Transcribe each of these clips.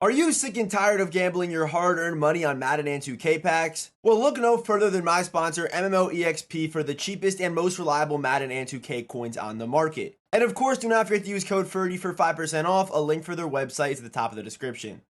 Are you sick and tired of gambling your hard-earned money on Madden and 2K packs? Well, look no further than my sponsor, MMOEXP, for the cheapest and most reliable Madden and 2K coins on the market. And of course, do not forget to use code Ferdy for 5% off. A link for their website is at the top of the description.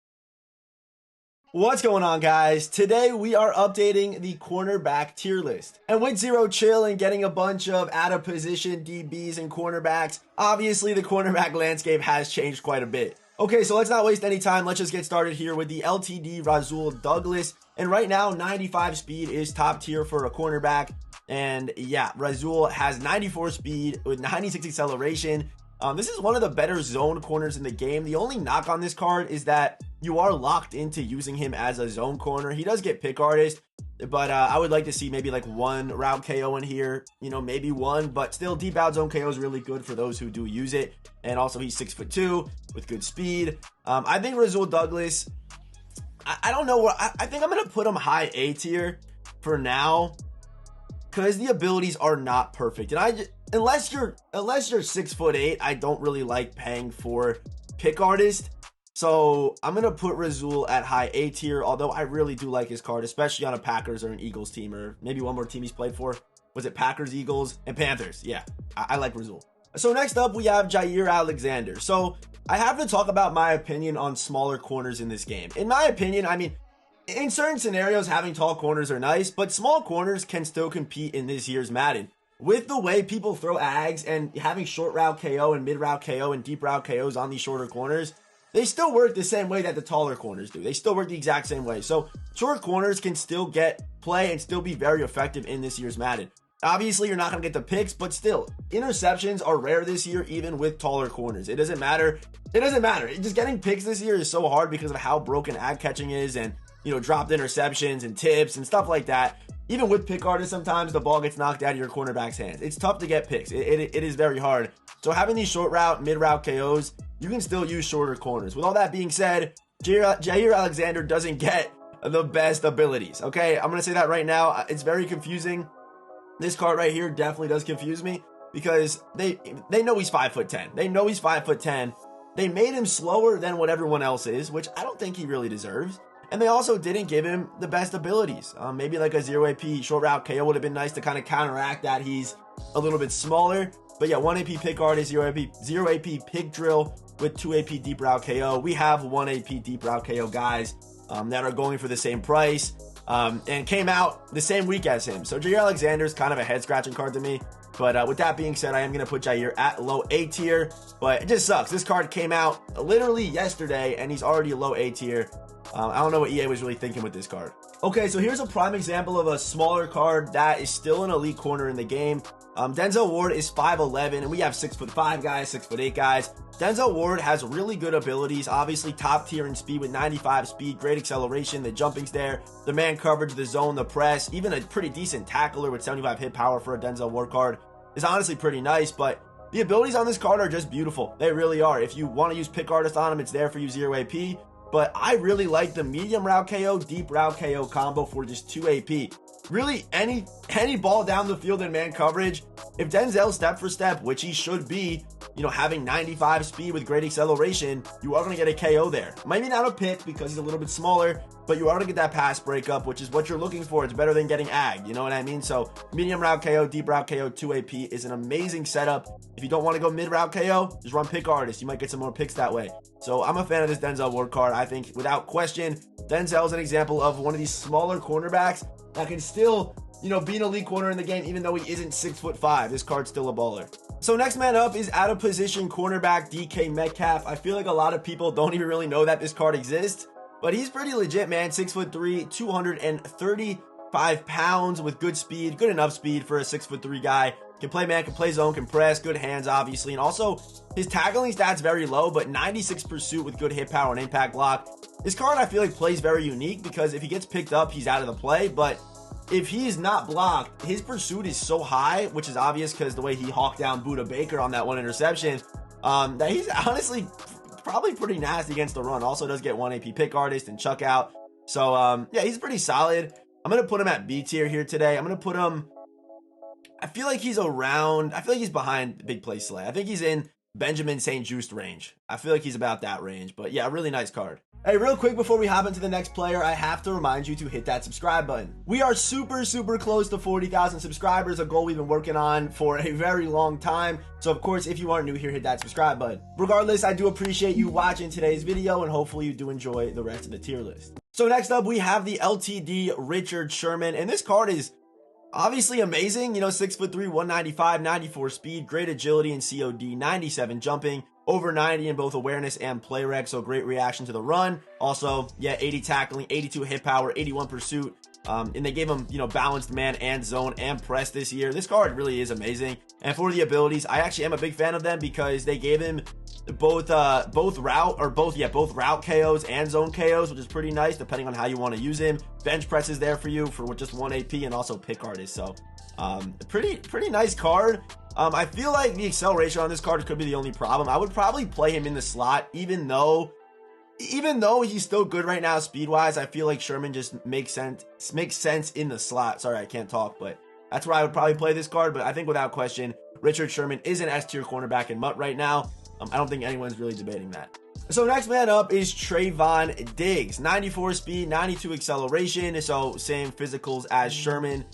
What's going on, guys? Today we are updating the cornerback tier list. And with zero chill and getting a bunch of out of position DBs and cornerbacks, obviously the cornerback landscape has changed quite a bit. Okay, so let's not waste any time. Let's just get started here with the LTD Razul Douglas. And right now, 95 speed is top tier for a cornerback. And yeah, Razul has 94 speed with 96 acceleration. This is one of the better zone corners in the game. The only knock on this card is that you are locked into using him as a zone corner. He does get pick artist, but I would like to see maybe like one route KO in here, maybe one, but still deep out zone KO is really good for those who do use it. And also he's 6'2" with good speed. I think Razul Douglas, I don't know what, I think I'm going to put him high A tier for now because the abilities are not perfect. And unless you're 6'8", I don't really like paying for pick artist. So I'm going to put Razul at high A tier, although I really do like his card, especially on a Packers or an Eagles team, or maybe one more team he's played for. Was it Packers, Eagles, and Panthers? Yeah, I like Razul. So next up, we have JaMarr Alexander. So I have to talk about my opinion on smaller corners in this game. In my opinion, I mean, in certain scenarios, having tall corners are nice, but small corners can still compete in this year's Madden. With the way people throw ags and having short route KO and mid route KO and deep route KOs on these shorter corners, they still work the same way that the taller corners do. They still work the exact same way. So short corners can still get play and still be very effective in this year's Madden. Obviously, you're not going to get the picks, but still, interceptions are rare this year, even with taller corners. It doesn't matter. Just getting picks this year is so hard because of how broken ag catching is and, dropped interceptions and tips and stuff like that. Even with pick artists, sometimes the ball gets knocked out of your cornerback's hands. It's tough to get picks. It is very hard. So having these short route, mid route KOs, you can still use shorter corners. With all that being said, JaMarr Alexander doesn't get the best abilities. Okay, I'm going to say that right now. It's very confusing. This card right here definitely does confuse me because they know he's 5'10". They know he's 5'10". They made him slower than what everyone else is, which I don't think he really deserves. And they also didn't give him the best abilities. Maybe like a 0 AP short route KO would have been nice to kind of counteract that he's a little bit smaller. But yeah, 1 AP pick artist, 0 AP pick drill with 2 AP deep route KO. We have 1 AP deep route KO guys that are going for the same price and came out the same week as him. So JaMarr Alexander is kind of a head scratching card to me. But with that being said, I am going to put JaMarr at low A tier. But it just sucks. This card came out literally yesterday and he's already a low A tier. I don't know what EA was really thinking with this card. Okay, so here's a prime example of a smaller card that is still an elite corner in the game. Denzel Ward is 5'11", and we have 6'5" guys, 6'8" guys. Denzel Ward has really good abilities, obviously top tier in speed with 95 speed, great acceleration, the jumping's there, the man coverage, the zone, the press, even a pretty decent tackler with 75 hit power for a Denzel Ward card is honestly pretty nice, but the abilities on this card are just beautiful. They really are. If you want to use pick artist on him, it's there for you, 0 AP. But I really like the medium route KO, deep route KO combo for just 2 AP. Really, any ball down the field in man coverage, if Denzel step for step, which he should be, having 95 speed with great acceleration, you are going to get a KO there. Maybe not a pick because he's a little bit smaller, but you are going to get that pass breakup, which is what you're looking for. It's better than getting ag, you know what I mean? So medium route KO, deep route KO, 2 AP is an amazing setup. If you don't want to go mid route KO, just run pick artist. You might get some more picks that way. So I'm a fan of this Denzel Ward card. I think without question, Denzel is an example of one of these smaller cornerbacks that can still, be an elite corner in the game, even though he isn't 6'5". This card's still a baller. So next man up is out of position cornerback DK Metcalf. I feel like a lot of people don't even really know that this card exists, but he's pretty legit, man. 6'3", 235 pounds with good speed, good enough speed for a 6'3" guy. Can play man, can play zone, can press, good hands, obviously. And also, his tackling stats very low, but 96 pursuit with good hit power and impact block. This card, I feel like, plays very unique because if he gets picked up, he's out of the play. But if he's not blocked, his pursuit is so high, which is obvious because the way he hawked down Buda Baker on that one interception, that he's honestly probably pretty nasty against the run. Also does get 1 AP pick artist and chuck out. So, yeah, he's pretty solid. I'm going to put him at B tier here today. I'm going to put him... I feel like he's behind Big Play Slay. I think he's in Benjamin St. Just range. I feel like he's about that range, but yeah, really nice card. Hey, real quick before we hop into the next player, I have to remind you to hit that subscribe button. We are super close to 40,000 subscribers, a goal we've been working on for a very long time. So of course, if you are new here, hit that subscribe button. Regardless, I do appreciate you watching today's video, and hopefully you do enjoy the rest of the tier list. So next up, we have the LTD Richard Sherman, and this card is obviously amazing. 6'3", 195, 94 speed, great agility and COD, 97 jumping, over 90 in both awareness and play rec, so great reaction to the run. Also, yeah, 80 tackling, 82 hit power, 81 pursuit. And they gave him, balanced man and zone and press this year. This card really is amazing. And for the abilities, I actually am a big fan of them because they gave him both route KOs and zone KOs, which is pretty nice depending on how you want to use him. Bench press is there for you for just 1 AP, and also pick artist. So pretty nice card. I feel like the acceleration on this card could be the only problem. I would probably play him in the slot, even though he's still good right now speed wise. I feel like Sherman just makes sense in the slot. Sorry, I can't talk, but that's where I would probably play this card. But I think without question, Richard Sherman is an S tier cornerback in MUT right now. I don't think anyone's really debating that. So next man up is Trayvon Diggs. 94 speed, 92 acceleration. So same physicals as Sherman.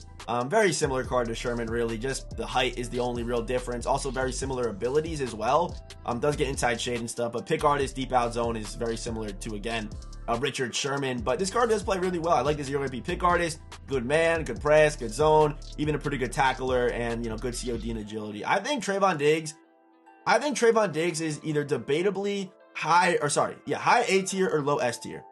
Very similar card to Sherman, really. Just the height is the only real difference. Also very similar abilities as well. Does get inside shade and stuff, but pick artist, deep out zone is very similar to, again, Richard Sherman. But this card does play really well. I like the 0 AP pick artist. Good man, good press, good zone, even a pretty good tackler, and good COD and agility. I think Trayvon Diggs is either debatably high A tier or low S tier.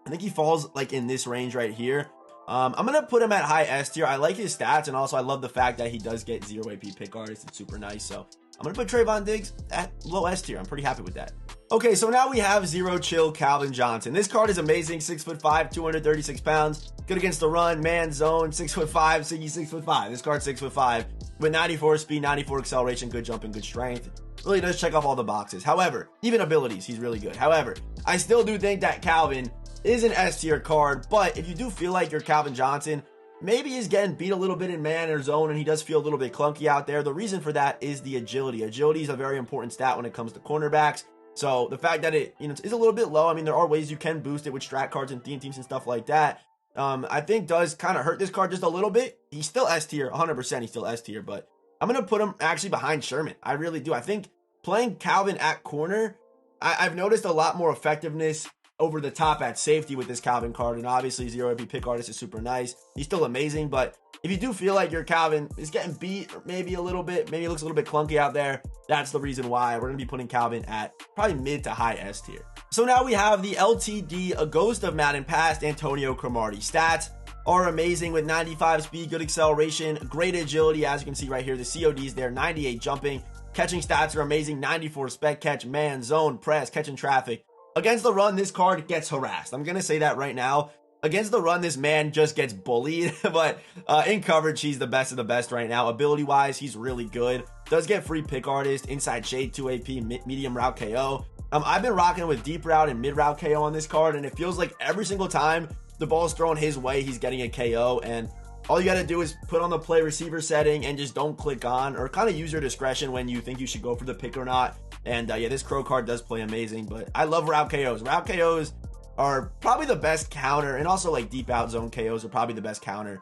I think he falls like in this range right here. I'm gonna put him at high S tier. I like his stats, and also I love the fact that he does get 0 AP pick artist. It's super nice. So I'm gonna put Trayvon Diggs at low S tier. I'm pretty happy with that. Okay, so now we have Zero Chill Calvin Johnson. This card is amazing. 6'5", 236 pounds. Good against the run, man, zone. 6'5", Siggy 6'5". This card's 6'5", with 94 speed, 94 acceleration, good jump, and good strength. Really does check off all the boxes. However, even abilities, he's really good. However, I still do think that Calvin is an S tier card, but if you do feel like you're Calvin Johnson, maybe he's getting beat a little bit in man or zone, and he does feel a little bit clunky out there. The reason for that is the agility. Agility is a very important stat when it comes to cornerbacks. So the fact that it is a little bit low, I mean, there are ways you can boost it with strat cards and theme teams and stuff like that. I think does kind of hurt this card just a little bit. He's still S tier, 100% he's still S tier, but I'm going to put him actually behind Sherman. I really do. I think playing Calvin at corner, I've noticed a lot more effectiveness over the top at safety with this Calvin card, and obviously 0 AP pick artist is super nice. He's still amazing, but if you do feel like your Calvin is getting beat maybe a little bit, maybe it looks a little bit clunky out there, that's the reason why we're going to be putting Calvin at probably mid to high S tier. So now we have the LTD, a ghost of Madden past, Antonio Cromartie. Stats are amazing with 95 speed, good acceleration, great agility, as you can see right here. The COD's there, 98 jumping. Catching stats are amazing, 94 spec catch, man, zone, press, catching traffic. Against the run, this card gets harassed. I'm going to say that right now. Against the run, this man just gets bullied, but in coverage, he's the best of the best right now. Ability-wise, he's really good. Does get free pick artist, inside shade, 2 AP, medium route KO. I've been rocking with deep route and mid route KO on this card, and it feels like every single time the ball's thrown his way, he's getting a KO, and all you got to do is put on the play receiver setting and just don't click on, or kind of use your discretion when you think you should go for the pick or not. And yeah, this Crow card does play amazing, but I love route KOs. Route KOs are probably the best counter, and also like deep out zone KOs are probably the best counter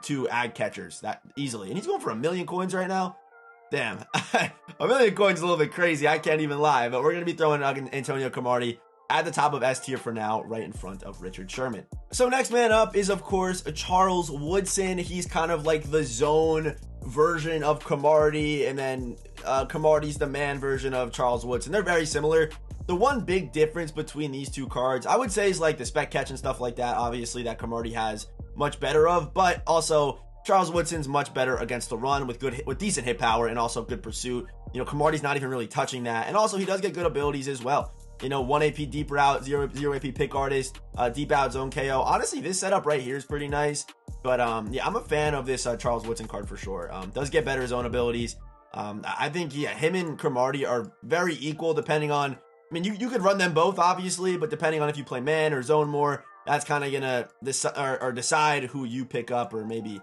to ag catchers that easily. And he's going for 1 million coins right now. Damn, 1 million coins is a little bit crazy. I can't even lie, but we're going to be throwing Antonio Cromartie at the top of S tier for now, right in front of Richard Sherman. So next man up is, of course, Charles Woodson. He's kind of like the zone version of Cromartie, and then Cromartie's the man version of Charles Woodson. They're very similar. The one big difference between these two cards, I would say, is like the spec catch and stuff like that, obviously, that Cromartie has much better of, but also Charles Woodson's much better against the run with decent hit power and also good pursuit. Cromartie's not even really touching that, and also he does get good abilities as well. 1 AP deep route, 0 AP pick artist, deep out zone KO. Honestly, this setup right here is pretty nice. But yeah, I'm a fan of this Charles Woodson card for sure. Does get better zone abilities. I think, yeah, him and Cromartie are very equal depending on, I mean, you could run them both, obviously, but depending on if you play man or zone more, that's kind of gonna decide who you pick up or maybe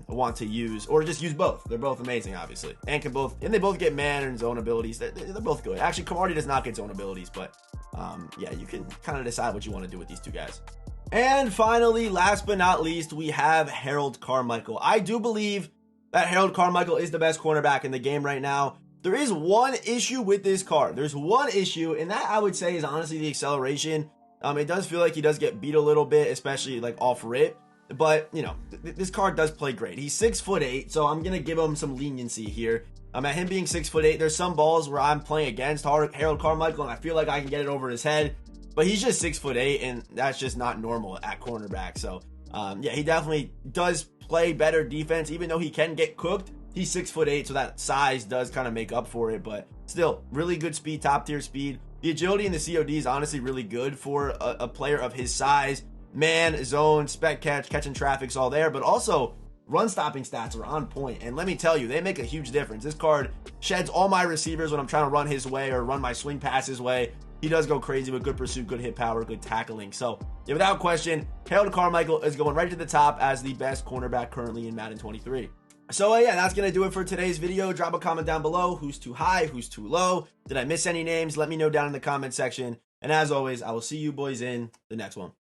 want to use, or just use both. They're both amazing, obviously, and they both get man and zone abilities. They're both good. Actually, Cromartie does not get zone abilities, but yeah, you can kind of decide what you want to do with these two guys. And finally, last but not least, we have Harold Carmichael. I do believe that Harold Carmichael is the best cornerback in the game right now. There is one issue with this card. There's one issue, and that I would say is honestly the acceleration. It does feel like he does get beat a little bit, especially like off rip. But, you know, this card does play great. He's 6'8", so I'm going to give him some leniency here. At him being 6'8", there's some balls where I'm playing against Harold Carmichael, and I feel like I can get it over his head. But he's just 6'8", and that's just not normal at cornerback. So, yeah, he definitely does play better defense, even though he can get cooked. He's 6'8", so that size does kind of make up for it. But still, really good speed, top tier speed. The agility in the COD is honestly really good for a player of his size. Man, zone, spec catch and traffic's all there. But also, run stopping stats are on point. And let me tell you, they make a huge difference. This card sheds all my receivers when I'm trying to run his way or run my swing pass his way. He does go crazy with good pursuit, good hit power, good tackling. So, yeah, without question, Harold Carmichael is going right to the top as the best cornerback currently in Madden 23. So, yeah, that's going to do it for today's video. Drop a comment down below. Who's too high? Who's too low? Did I miss any names? Let me know down in the comment section. And as always, I will see you boys in the next one.